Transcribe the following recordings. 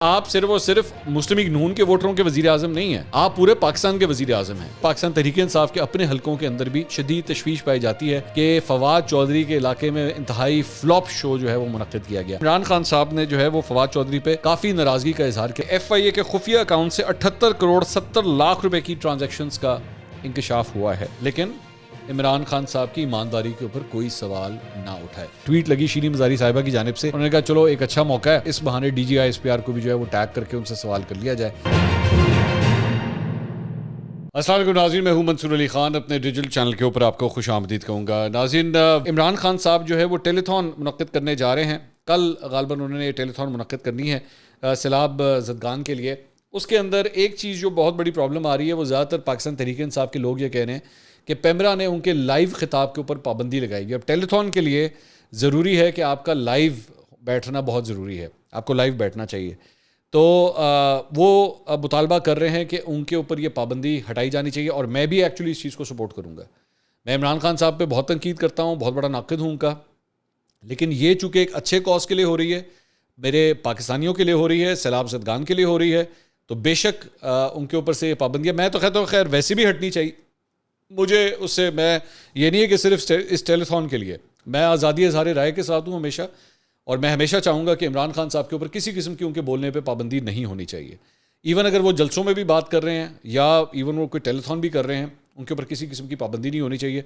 آپ صرف اور صرف مسلم لیگ نون کے ووٹروں کے وزیر اعظم نہیں ہیں، آپ پورے پاکستان کے وزیر اعظم ہیں۔ پاکستان تحریک انصاف کے اپنے حلقوں کے اندر بھی شدید تشویش پائی جاتی ہے کہ فواد چودھری کے علاقے میں انتہائی فلاپ شو جو ہے وہ منعقد کیا گیا۔ عمران خان صاحب نے جو ہے وہ فواد چودھری پہ کافی ناراضگی کا اظہار کیا۔ ایف آئی اے کے خفیہ اکاؤنٹ سے 78 کروڑ 70 لاکھ روپے کی ٹرانزیکشنز کا انکشاف ہوا ہے، لیکن عمران خان صاحب کی ایمانداری کے اوپر کوئی سوال نہ اٹھائے۔ ٹویٹ لگی شیریں مزاری صاحبہ کی جانب سے، انہوں نے کہا چلو ایک اچھا موقع ہے، اس بہانے D G I S P R کو بھی جو ہے وہ ٹیگ کر کے ان سے سوال کر لیا جائے۔ السلام علیکم ناظرین، میں ہوں منصور علی خان، اپنے ڈیجیٹل چینل کے اوپر آپ کو خوش آمدید کہوں گا۔ ناظرین، عمران خان صاحب جو ہے وہ ٹیلی تھون منعقد کرنے جا رہے ہیں، کل غالباً انہوں نے یہ ٹیلی تھون منعقد کرنی ہے سیلاب زدگان کے لیے۔ اس کے اندر ایک چیز جو بہت بڑی پرابلم آ رہی ہے، وہ زیادہ تر پاکستان تحریک انصاف کے لوگ یہ کہہ رہے ہیں کہ پیمرا نے ان کے لائیو خطاب کے اوپر پابندی لگائی ہے۔ اب ٹیلی تھون کے لیے ضروری ہے کہ آپ کا لائیو بیٹھنا بہت ضروری ہے، آپ کو لائیو بیٹھنا چاہیے، تو وہ مطالبہ کر رہے ہیں کہ ان کے اوپر یہ پابندی ہٹائی جانی چاہیے، اور میں بھی ایکچولی اس چیز کو سپورٹ کروں گا۔ میں عمران خان صاحب پہ بہت تنقید کرتا ہوں، بہت بڑا ناقد ہوں ان کا، لیکن یہ چونکہ ایک اچھے کاز کے لیے ہو رہی ہے، میرے پاکستانیوں کے لیے ہو رہی ہے، سیلاب زدگان کے لیے ہو رہی ہے، تو بے شک ان کے اوپر سے یہ پابندیاں میں تو کہتا ہوں خیر ویسے بھی ہٹنی چاہیے۔ مجھے اس سے میں یہ نہیں ہے کہ صرف اس ٹیلی تھون کے لیے، میں آزادی اظہار رائے کے ساتھ ہوں ہمیشہ، اور میں ہمیشہ چاہوں گا کہ عمران خان صاحب کے اوپر کسی قسم کی ان کے بولنے پہ پابندی نہیں ہونی چاہیے۔ ایون اگر وہ جلسوں میں بھی بات کر رہے ہیں یا ایون وہ کوئی ٹیلی تھون بھی کر رہے ہیں، ان کے اوپر کسی قسم کی پابندی نہیں ہونی چاہیے۔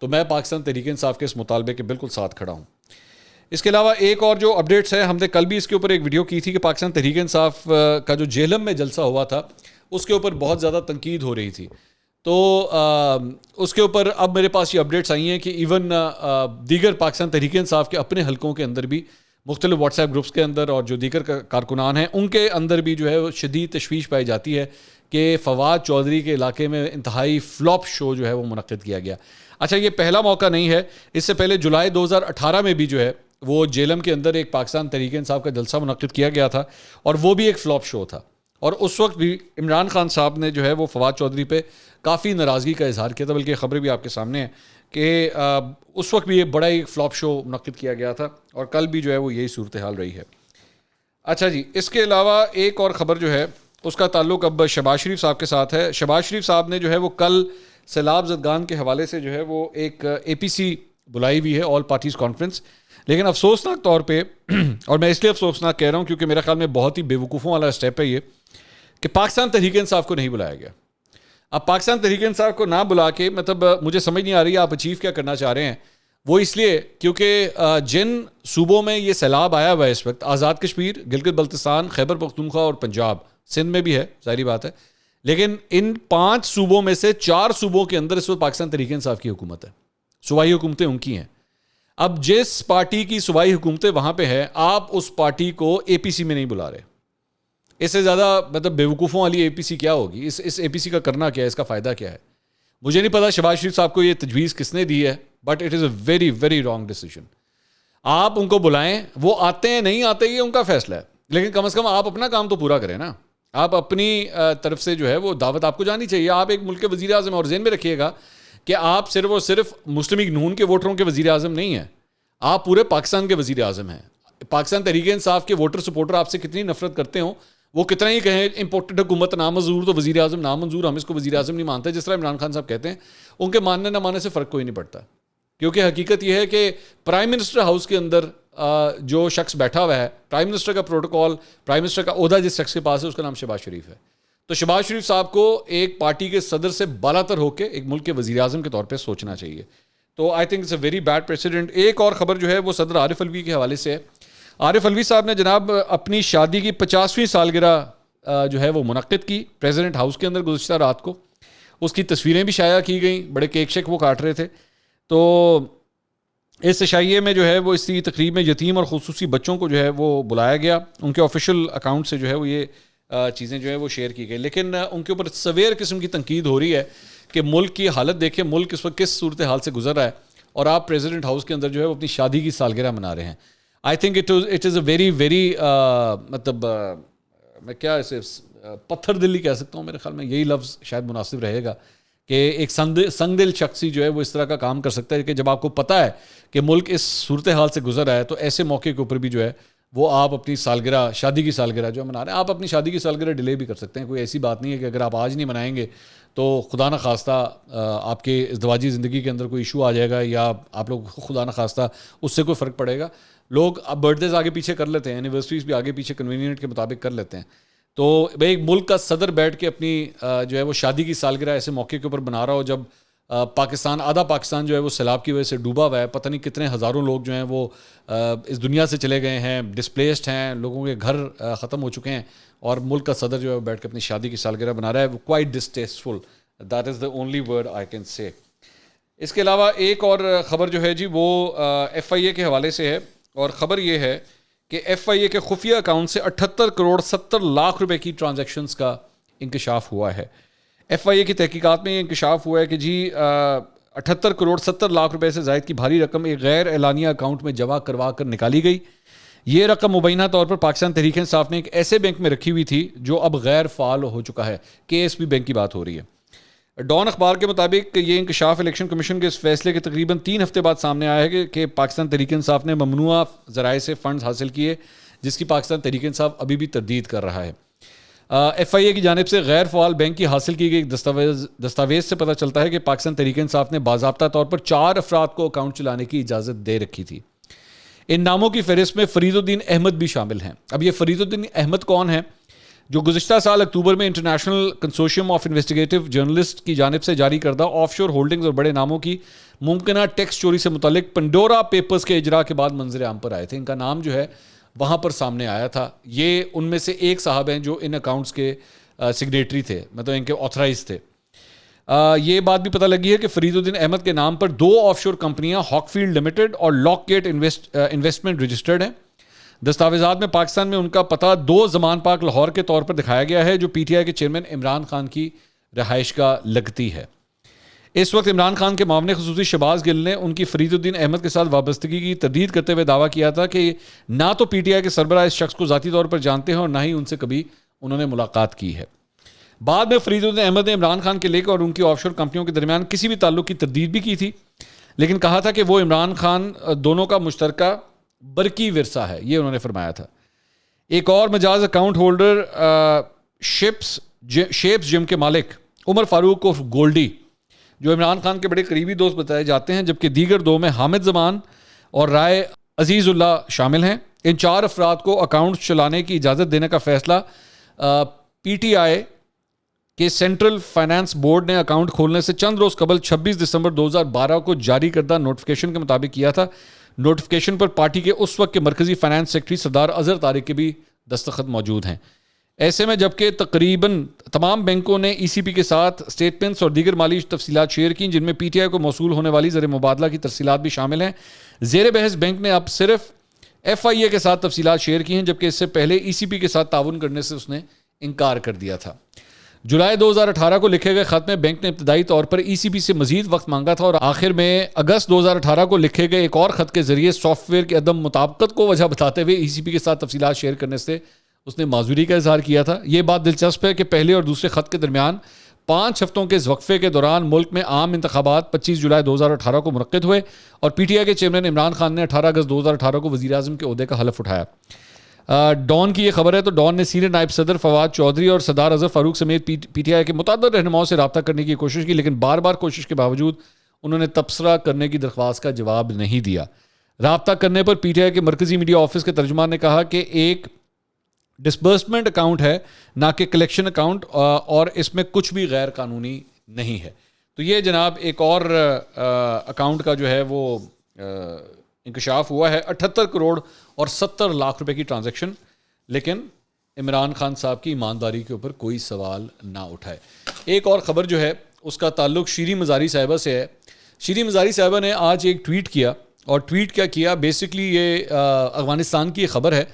تو میں پاکستان تحریک انصاف کے اس مطالبے کے بالکل ساتھ کھڑا ہوں۔ اس کے علاوہ ایک اور جو اپڈیٹس ہے، ہم نے کل بھی اس کے اوپر ایک ویڈیو کی تھی کہ پاکستان تحریک انصاف کا جو جہلم میں جلسہ ہوا تھا، اس کے اوپر بہت زیادہ تنقید ہو رہی تھی، تو اس کے اوپر اب میرے پاس یہ اپڈیٹس آئی ہیں کہ ایون دیگر پاکستان تحریک انصاف کے اپنے حلقوں کے اندر بھی، مختلف واٹس ایپ گروپس کے اندر اور جو دیگر کارکنان ہیں ان کے اندر بھی جو ہے وہ شدید تشویش پائی جاتی ہے کہ فواد چودھری کے علاقے میں انتہائی فلاپ شو جو ہے وہ منعقد کیا گیا۔ اچھا، یہ پہلا موقع نہیں ہے، اس سے پہلے جولائی 2018 میں بھی جو ہے وہ جیلم کے اندر ایک پاکستان تحریک انصاف کا جلسہ منعقد کیا گیا تھا، اور وہ بھی ایک فلاپ شو تھا، اور اس وقت بھی عمران خان صاحب نے جو ہے وہ فواد چودھری پہ کافی ناراضگی کا اظہار کیا تھا، بلکہ خبریں بھی آپ کے سامنے ہیں کہ اس وقت بھی یہ بڑا ایک فلاپ شو منعقد کیا گیا تھا، اور کل بھی جو ہے وہ یہی صورتحال رہی ہے۔ اچھا جی، اس کے علاوہ ایک اور خبر جو ہے اس کا تعلق اب شہباز شریف صاحب کے ساتھ ہے۔ شہباز شریف صاحب نے جو ہے وہ کل سیلاب زدگان کے حوالے سے جو ہے وہ ایک اے پی سی بلائی ہوئی ہے، آل پارٹیز کانفرنس، لیکن افسوسناک طور پہ اور میں اس لیے افسوسناک کہہ رہا ہوں کیونکہ میرے خیال میں بہت ہی بے وقوفوں والا اسٹیپ ہے یہ کہ پاکستان تحریک انصاف کو نہیں بلایا گیا۔ اب پاکستان تحریک انصاف کو نہ بلا کے مطلب مجھے سمجھ نہیں آ رہی ہے آپ اچیو کیا کرنا چاہ رہے ہیں۔ وہ اس لیے کیونکہ جن صوبوں میں یہ سیلاب آیا ہوا ہے اس وقت، آزاد کشمیر، گلگت بلتستان، خیبر پختونخوا اور پنجاب، سندھ میں بھی ہے، ظاہری بات ہے، لیکن ان 5 صوبوں میں سے 4 صوبوں کے اندر اس وقت پاکستان تحریک انصاف کی حکومت ہے، صوبائی حکومتیں ان کی ہیں۔ اب جس پارٹی کی صوبائی حکومتیں وہاں پہ ہے، آپ اس پارٹی کو اے پی سی میں نہیں بلا رہے، اس سے زیادہ مطلب بیوقوفوں والی اے پی سی کیا ہوگی؟ اس اے پی سی کا کرنا کیا ہے، اس کا فائدہ کیا ہے؟ مجھے نہیں پتا شہباز شریف صاحب کو یہ تجویز کس نے دی ہے، but it is a very very wrong decision. آپ ان کو بلائیں، وہ آتے ہیں نہیں آتے یہ ان کا فیصلہ ہے، لیکن کم از کم آپ اپنا کام تو پورا کریں نا۔ آپ اپنی طرف سے جو ہے وہ دعوت آپ کو جانی چاہیے۔ آپ ایک ملک کے وزیر اعظم، اور ذہن میں رکھیے گا کہ آپ صرف اور صرف مسلم لیگ نون کے ووٹروں کے وزیر اعظم نہیں ہیں، آپ پورے پاکستان کے وزیر اعظم ہیں۔ پاکستان تحریک انصاف کے ووٹر سپورٹر آپ سے کتنی نفرت کرتے ہوں، وہ کتنا ہی کہیں امپورٹڈ حکومت نامنظور تو وزیر اعظم نامنظور، ہم اس کو وزیر اعظم نہیں مانتے، جس طرح عمران خان صاحب کہتے ہیں، ان کے ماننے نہ ماننے سے فرق کوئی نہیں پڑتا، کیونکہ حقیقت یہ ہے کہ پرائم منسٹر ہاؤس کے اندر جو شخص بیٹھا ہوا ہے، پرائم منسٹر کا پروٹوکول، پرائم منسٹر کا عہدہ جس شخص کے پاس ہے، اس کا نام شہباز شریف ہے۔ تو شہباز شریف صاحب کو ایک پارٹی کے صدر سے بالاتر ہو کے ایک ملک کے وزیر اعظم کے طور پہ سوچنا چاہیے۔ تو I think it's a very bad precedent. ایک اور خبر جو ہے وہ صدر عارف الوی کے حوالے سے ہے۔ عارف الوی صاحب نے جناب اپنی شادی کی 50ویں سالگرہ جو ہے وہ منعقد کی پریزیڈنٹ ہاؤس کے اندر گزشتہ رات کو، اس کی تصویریں بھی شائع کی گئیں، بڑے کیک شیک وہ کاٹ رہے تھے۔ تو اس عشائیے میں جو ہے وہ اس تقریب میں یتیم اور خصوصی بچوں کو جو ہے وہ بلایا گیا، ان کے آفیشیل اکاؤنٹ سے جو ہے وہ یہ چیزیں جو ہے وہ شیئر کی گئی، لیکن ان کے اوپر سویر قسم کی تنقید ہو رہی ہے کہ ملک کی حالت دیکھیں، ملک اس وقت کس صورتحال سے گزر رہا ہے، اور آپ پریزیڈنٹ ہاؤس کے اندر جو ہے وہ اپنی شادی کی سالگرہ منا رہے ہیں۔ I think it is a very very مطلب میں کیا اسے پتھر دلی کہہ سکتا ہوں، میرے خیال میں یہی لفظ شاید مناسب رہے گا کہ ایک سنگ دل شخصی جو ہے وہ اس طرح کا کام کر سکتا ہے کہ جب آپ کو پتہ ہے کہ ملک اس صورتحال سے گزر رہا ہے، تو ایسے موقع کے اوپر بھی جو ہے وہ آپ اپنی سالگرہ, شادی کی سالگرہ جو منا رہے ہیں, آپ اپنی شادی کی سالگرہ ڈیلے بھی کر سکتے ہیں. کوئی ایسی بات نہیں ہے کہ اگر آپ آج نہیں منائیں گے تو خدا نخواستہ آپ کے ازدواجی زندگی کے اندر کوئی ایشو آ جائے گا, یا آپ لوگ خدا نخواستہ اس سے کوئی فرق پڑے گا. لوگ اب برتھ ڈیز آگے پیچھے کر لیتے ہیں, اینیورسریز بھی آگے پیچھے کنوینئنٹ کے مطابق کر لیتے ہیں. تو بھائی ایک ملک کا صدر بیٹھ کے اپنی جو ہے وہ شادی کی سالگرہ ایسے موقع کے اوپر بنا رہا ہو, جب پاکستان, آدھا پاکستان جو ہے وہ سیلاب کی وجہ سے ڈوبا ہوا ہے, پتہ نہیں کتنے ہزاروں لوگ جو ہیں وہ اس دنیا سے چلے گئے ہیں, ڈسپلیسڈ ہیں, لوگوں کے گھر ختم ہو چکے ہیں, اور ملک کا صدر جو ہے وہ بیٹھ کے اپنی شادی کی سالگرہ بنا رہا ہے. وہ quite distasteful, that is the only word I can say. اس کے علاوہ ایک اور خبر جو ہے جی وہ ایف آئی اے کے حوالے سے ہے, اور خبر یہ ہے کہ ایف آئی اے کے خفیہ اکاؤنٹ سے 78 کروڑ 70 لاکھ روپے کی ٹرانزیکشنز کا انکشاف ہوا ہے. ایف آئی اے کی تحقیقات میں یہ انکشاف ہوا ہے کہ جی 78 کروڑ 70 لاکھ روپے سے زائد کی بھاری رقم ایک غیر اعلانیہ اکاؤنٹ میں جمع کروا کر نکالی گئی. یہ رقم مبینہ طور پر پاکستان تحریک انصاف نے ایک ایسے بینک میں رکھی ہوئی تھی جو اب غیر فعال ہو چکا ہے. کے ایس بی بینک کی بات ہو رہی ہے. ڈان اخبار کے مطابق یہ انکشاف الیکشن کمیشن کے اس فیصلے کے تقریباً 3 ہفتے بعد سامنے آیا ہے کہ پاکستان تحریک انصاف نے ممنوعہ ذرائع سے فنڈز حاصل کیے, جس کی پاکستان تحریک انصاف ابھی بھی تردید کر رہا ہے. ایف آئی اے کی جانب سے غیر فعال بینک کی حاصل کی گئی دستاویز سے پتہ چلتا ہے کہ پاکستان تحریک انصاف نے باضابطہ طور پر 4 افراد کو اکاؤنٹ چلانے کی اجازت دے رکھی تھی. ان ناموں کی فہرست میں فرید الدین احمد بھی شامل ہیں. اب یہ فرید الدین احمد کون ہے؟ جو گزشتہ سال اکتوبر میں international consortium of investigative journalist کی جانب سے جاری کردہ آف شور ہولڈنگز اور بڑے ناموں کی ممکنہ ٹیکس چوری سے متعلق پنڈورا پیپرز کے اجراء کے بعد منظر عام پر آئے تھے. ان کا نام جو ہے وہاں پر سامنے آیا تھا. یہ ان میں سے ایک صاحب ہیں جو ان اکاؤنٹس کے سگریٹری تھے, مطلب ان کے آتھرائز تھے. یہ بات بھی پتہ لگی ہے کہ فرید الدین احمد کے نام پر 2 آف شور کمپنیاں ہاک فیلڈ لمیٹڈ اور لاک گیٹ انویسٹمنٹ رجسٹرڈ ہیں. دستاویزات میں پاکستان میں ان کا پتہ 2 زمان پاک لاہور کے طور پر دکھایا گیا ہے, جو پی ٹی آئی کے چیئرمین عمران خان کی رہائش کا لگتی ہے. اس وقت عمران خان کے معاون خصوصی شہباز گل نے ان کی فرید الدین احمد کے ساتھ وابستگی کی تردید کرتے ہوئے دعویٰ کیا تھا کہ نہ تو پی ٹی آئی کے سربراہ اس شخص کو ذاتی طور پر جانتے ہیں اور نہ ہی ان سے کبھی انہوں نے ملاقات کی ہے. بعد میں فرید الدین احمد نے عمران خان کے لیک اور ان کی آف شور کمپنیوں کے درمیان کسی بھی تعلق کی تردید بھی کی تھی, لیکن کہا تھا کہ وہ عمران خان دونوں کا مشترکہ برقی ورثہ ہے, یہ انہوں نے فرمایا تھا. ایک اور مجاز اکاؤنٹ ہولڈر شیپس جم کے مالک عمر فاروق کو گولڈی, جو عمران خان کے بڑے قریبی دوست بتائے جاتے ہیں, جبکہ دیگر 2 میں حامد زمان اور رائے عزیز اللہ شامل ہیں. ان 4 افراد کو اکاؤنٹ چلانے کی اجازت دینے کا فیصلہ پی ٹی آئی کہ سینٹرل فائنانس بورڈ نے اکاؤنٹ کھولنے سے چند روز قبل 26 دسمبر 2012 کو جاری کردہ نوٹیفکیشن کے مطابق کیا تھا. نوٹیفکیشن پر پارٹی کے اس وقت کے مرکزی فائنانس سیکرٹری سردار اظہر طارق کے بھی دستخط موجود ہیں. ایسے میں جبکہ تقریباً تمام بینکوں نے ای سی پی کے ساتھ اسٹیٹمنٹس اور دیگر مالی تفصیلات شیئر کی, جن میں پی ٹی آئی کو موصول ہونے والی زر مبادلہ کی تفصیلات بھی شامل ہیں. زیر بحث بینک نے اب صرف ایف آئی اے کے ساتھ تفصیلات شیئر کی ہیں, جبکہ اس سے پہلے ای سی پی کے ساتھ تعاون کرنے سے اس نے انکار کر دیا تھا. جولائی 2018 کو لکھے گئے خط میں بینک نے ابتدائی طور پر ای سی پی سے مزید وقت مانگا تھا, اور آخر میں اگست 2018 کو لکھے گئے ایک اور خط کے ذریعے سافٹ ویئر کی عدم مطابقت کو وجہ بتاتے ہوئے ای سی پی کے ساتھ تفصیلات شیئر کرنے سے اس نے معذوری کا اظہار کیا تھا. یہ بات دلچسپ ہے کہ پہلے اور دوسرے خط کے درمیان 5 ہفتوں کے وقفے کے دوران ملک میں عام انتخابات 25 جولائی 2018 کو منعقد ہوئے, اور پی ٹی آئی کے چیئرمین عمران خان نے 18 اگست 2018 کو وزیر اعظم کے عہدے کا حلف اٹھایا. ڈان کی یہ خبر ہے تو ڈان نے سینئر نائب صدر فواد چودھری اور سردار اظہر فاروق سمیت پی ٹی آئی کے متعدد رہنماؤں سے رابطہ کرنے کی کوشش کی, لیکن بار بار کوشش کے باوجود انہوں نے تبصرہ کرنے کی درخواست کا جواب نہیں دیا. رابطہ کرنے پر پی ٹی آئی کے مرکزی میڈیا آفس کے ترجمان نے کہا کہ ایک ڈسبرسمنٹ اکاؤنٹ ہے, نہ کہ کلیکشن اکاؤنٹ, اور اس میں کچھ بھی غیر قانونی نہیں ہے. تو یہ جناب ایک اور اکاؤنٹ کا جو ہے وہ انکشاف ہوا ہے, 78 کروڑ اور 70 لاکھ روپے کی ٹرانزیکشن, لیکن عمران خان صاحب کی ایمانداری کے اوپر کوئی سوال نہ اٹھائے. ایک اور خبر جو ہے اس کا تعلق شیریں مزاری صاحبہ سے ہے. شیریں مزاری صاحبہ نے آج ایک ٹویٹ کیا, اور ٹویٹ کیا کیا بیسکلی یہ افغانستان کی خبر ہے.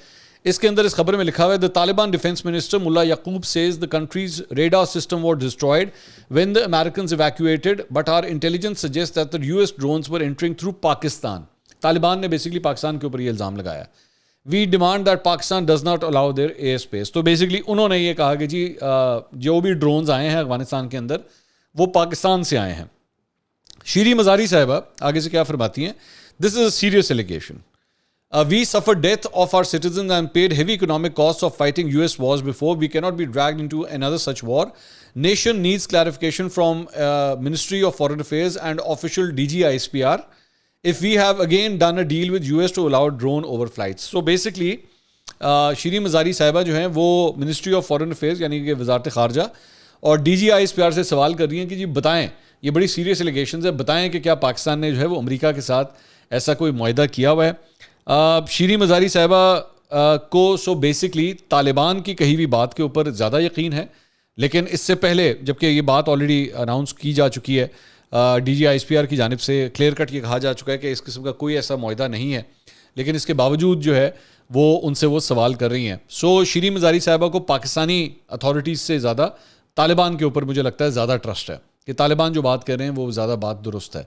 اس کے اندر اس خبر میں لکھا ہوا ہے, The Taliban Defense Minister Mullah Yaqub says the country's radar system was destroyed when the Americans evacuated, but our intelligence suggests that the US drones were entering through Pakistan. Taliban نے بیسکلی پاکستان کے اوپر یہ الزام لگایا. We demand that Pakistan does not allow their airspace. تو basically انہوں نے یہ کہا کہ جی جو بھی ڈرونز آئے ہیں افغانستان کے اندر وہ پاکستان سے آئے ہیں. شیریں مزاری صاحبہ آگے سے کیا فرماتی ہیں, This is a serious allegation. We suffered death of our citizens and paid heavy economic costs of fighting US wars before. We cannot be dragged into another such war. Nation needs clarification from Ministry of Foreign Affairs and official DG ISPR if we have again done a deal with US to allow drone overflights. So basically Shireen Mazari صاحبہ جو ہیں وہ ministry of foreign affairs یعنی کہ وزارت خارجہ اور D G I S P R سے سوال کر رہی ہیں کہ جی بتائیں، یہ بڑی سیریس الیگیشنز ہے، بتائیں کہ کیا پاکستان نے جو ہے وہ امریکہ کے ساتھ ایسا کوئی معاہدہ کیا ہوا ہے. شیریں مزاری صاحبہ کو سو بیسکلی طالبان کی کہی ہوئی بات کے اوپر زیادہ یقین ہے، لیکن اس سے پہلے جبکہ یہ بات آلریڈی اناؤنس کی جا چکی ہے، D G I S P R کی جانب سے کلیئر کٹ یہ کہا جا چکا ہے کہ اس قسم کا کوئی ایسا معاہدہ نہیں ہے، لیکن اس کے باوجود جو ہے وہ ان سے وہ سوال کر رہی ہیں. سو شیریں مزاری صاحبہ کو پاکستانی اتھارٹیز سے زیادہ طالبان کے اوپر مجھے لگتا ہے زیادہ ٹرسٹ ہے کہ طالبان جو بات کر رہے ہیں وہ زیادہ بات درست ہے.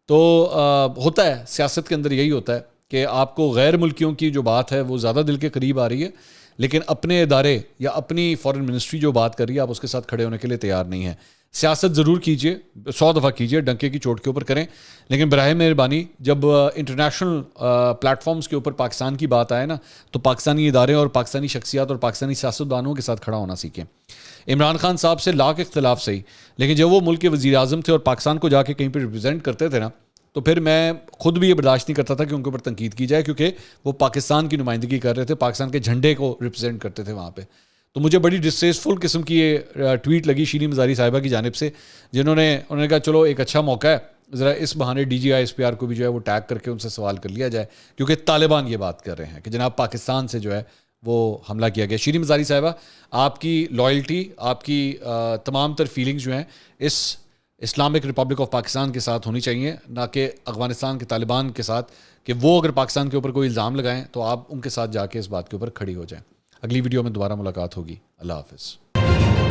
تو ہوتا ہے سیاست کے اندر یہی ہوتا ہے کہ آپ کو غیر ملکیوں کی جو بات ہے وہ زیادہ دل کے قریب آ رہی ہے، لیکن اپنے ادارے یا اپنی فارن منسٹری جو بات کر رہی ہے آپ اس کے ساتھ کھڑے ہونے کے لیے تیار نہیں ہیں. سیاست ضرور کیجئے، 100 دفعہ کیجئے، ڈنکے کی چوٹ کے اوپر کریں، لیکن براہ مہربانی جب انٹرنیشنل پلیٹ فارمز کے اوپر پاکستان کی بات آئے نا تو پاکستانی ادارے اور پاکستانی شخصیات اور پاکستانی سیاستدانوں کے ساتھ کھڑا ہونا سیکھیں. عمران خان صاحب سے لاکھ اختلاف صحیح، لیکن جب وہ ملک کے وزیر اعظم تھے اور پاکستان کو جا کے کہیں پہ ریپرزینٹ کرتے تھے نا تو پھر میں خود بھی یہ برداشت نہیں کرتا تھا کہ ان کے اوپر تنقید کی جائے، کیونکہ وہ پاکستان کی نمائندگی کر رہے تھے، پاکستان کے جھنڈے کو ریپرزینٹ کرتے تھے وہاں پہ. تو مجھے بڑی ڈسٹریسفل قسم کی یہ ٹویٹ لگی شیریں مزاری صاحبہ کی جانب سے، انہوں نے کہا چلو ایک اچھا موقع ہے ذرا اس بہانے D G I S P R کو بھی جو ہے وہ ٹیگ کر کے ان سے سوال کر لیا جائے، کیونکہ طالبان یہ بات کر رہے ہیں کہ جناب پاکستان سے جو ہے وہ حملہ کیا گیا. شیریں مزاری صاحبہ آپ کی لائلٹی، آپ کی تمام تر فیلنگز جو ہیں اس اسلامک ریپبلک آف پاکستان کے ساتھ ہونی چاہیے، نہ کہ افغانستان کے طالبان کے ساتھ، کہ وہ اگر پاکستان کے اوپر کوئی الزام لگائیں تو آپ ان کے ساتھ جا کے اس بات کے اوپر کھڑی ہو جائیں. اگلی ویڈیو میں دوبارہ ملاقات ہوگی. اللہ حافظ.